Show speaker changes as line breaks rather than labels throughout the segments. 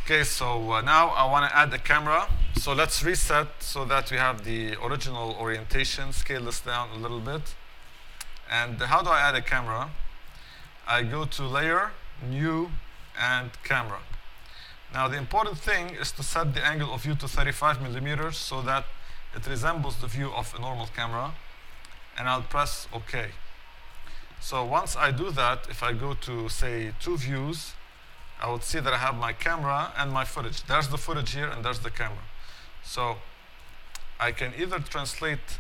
Okay, so now I want to add a camera. So let's reset so that we have the original orientation. Scale this down a little bit. And how do I add a camera? I go to Layer, New, and Camera. Now the important thing is to set the angle of view to 35 millimeters so that it resembles the view of a normal camera. And I'll press OK. So once I do that, if I go to, say, 2 views, I would see that I have my camera and my footage. There's the footage here and there's the camera. So I can either translate,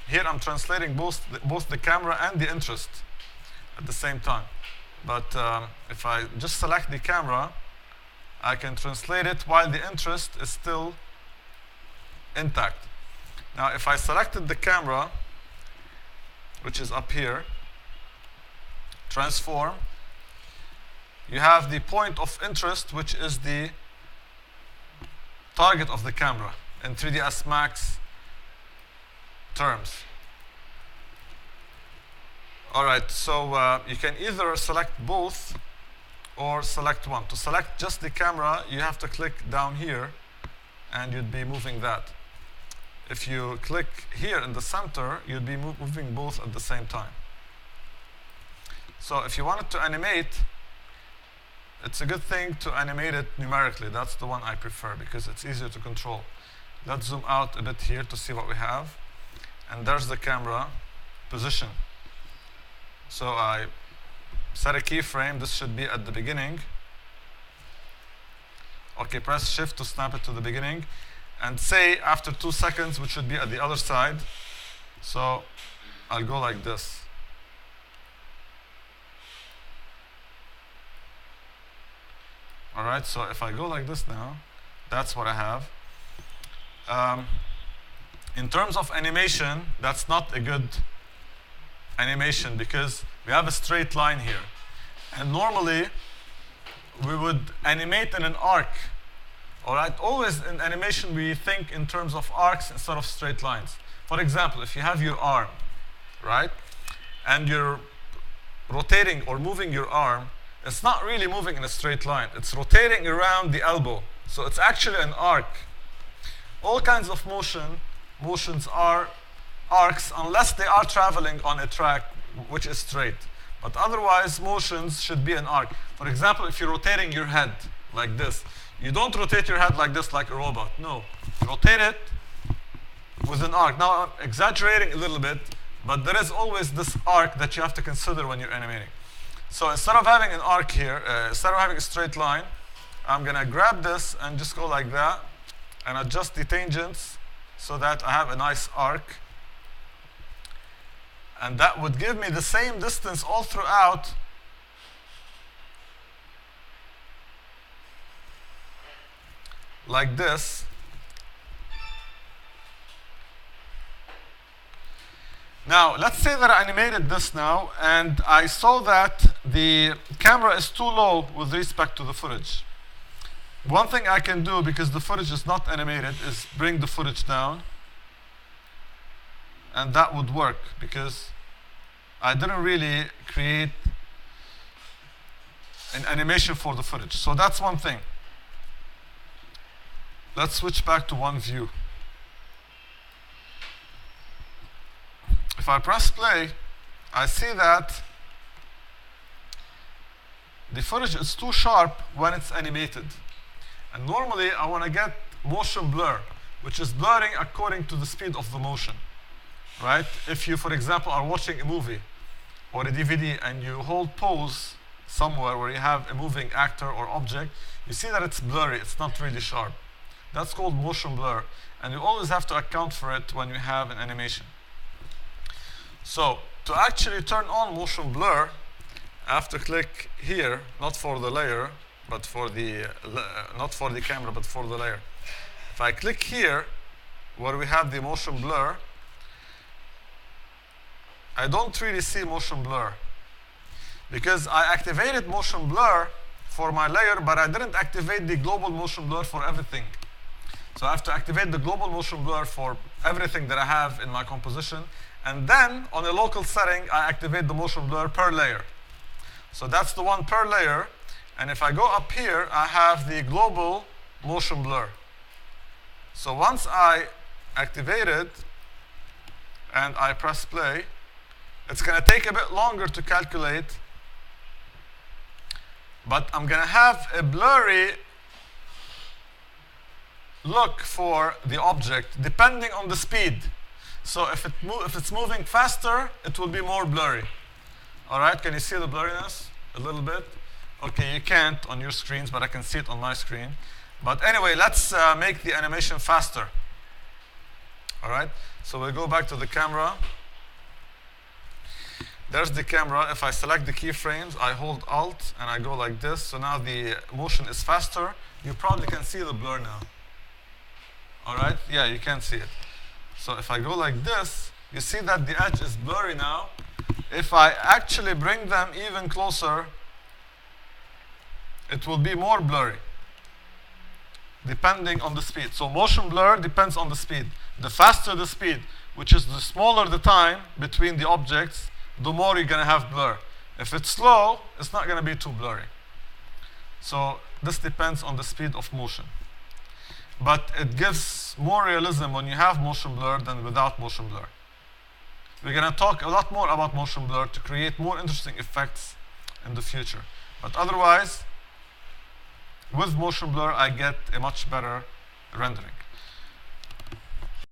here I'm translating both the camera and the interest at the same time. But if I just select the camera, I can translate it while the interest is still intact. Now if I selected the camera, which is up here, transform, you have the point of interest, which is the target of the camera in 3ds Max terms. All right, so you can either select both or select one. To select just the camera, you have to click down here and you'd be moving that. If you click here in the center, you'd be moving both at the same time. So if you wanted to animate, it's a good thing to animate it numerically. That's the one I prefer because it's easier to control. Let's zoom out a bit here to see what we have. And there's the camera position. So I set a keyframe. This should be at the beginning. Okay, press Shift to snap it to the beginning. And say after 2 seconds, which should be at the other side. So I'll go like this. All right, so if I go like this now, that's what I have. In terms of animation, that's not a good animation because we have a straight line here. And normally, we would animate in an arc. All right, always in animation, we think in terms of arcs instead of straight lines. For example, if you have your arm, right, and you're rotating or moving your arm, it's not really moving in a straight line. It's rotating around the elbow. So it's actually an arc. All kinds of motions are arcs unless they are traveling on a track which is straight. But otherwise, motions should be an arc. For example, if you're rotating your head like this, you don't rotate your head like this like a robot. No, rotate it with an arc. Now, I'm exaggerating a little bit, but there is always this arc that you have to consider when you're animating. So instead of having an arc here, instead of having a straight line, I'm going to grab this and just go like that and adjust the tangents so that I have a nice arc. And that would give me the same distance all throughout. Like this. Now, let's say that I animated this now, and I saw that the camera is too low with respect to the footage. One thing I can do, because the footage is not animated, is bring the footage down. And that would work, because I didn't really create an animation for the footage. So that's one thing. Let's switch back to one view. If I press play, I see that the footage is too sharp when it's animated. And normally, I want to get motion blur, which is blurring according to the speed of the motion. Right? If you, for example, are watching a movie or a DVD and you hold pause somewhere where you have a moving actor or object, you see that it's blurry, it's not really sharp. That's called motion blur. And you always have to account for it when you have an animation. So to actually turn on motion blur, I have to click here, not for the layer, but for the not for the camera, but for the layer. If I click here, where we have the motion blur, I don't really see motion blur because I activated motion blur for my layer, but I didn't activate the global motion blur for everything. So I have to activate the global motion blur for everything that I have in my composition. And then, on a local setting, I activate the motion blur per layer. So that's the one per layer. And if I go up here, I have the global motion blur. So once I activate it and I press play, it's going to take a bit longer to calculate, but I'm going to have a blurry look for the object depending on the speed. So if it's moving faster, it will be more blurry. All right, can you see the blurriness a little bit? Okay, you can't on your screens, but I can see it on my screen. But anyway, let's make the animation faster. All right, so we'll go back to the camera. There's the camera. If I select the keyframes, I hold Alt and I go like this. So now the motion is faster. You probably can see the blur now. All right, yeah, you can see it. So if I go like this, you see that the edge is blurry now. If I actually bring them even closer, it will be more blurry, depending on the speed. So motion blur depends on the speed. The faster the speed, which is the smaller the time between the objects, the more you're going to have blur. If it's slow, it's not going to be too blurry. So this depends on the speed of motion. But it gives more realism when you have motion blur than without motion blur. We're going to talk a lot more about motion blur to create more interesting effects in the future. But otherwise, with motion blur, I get a much better rendering.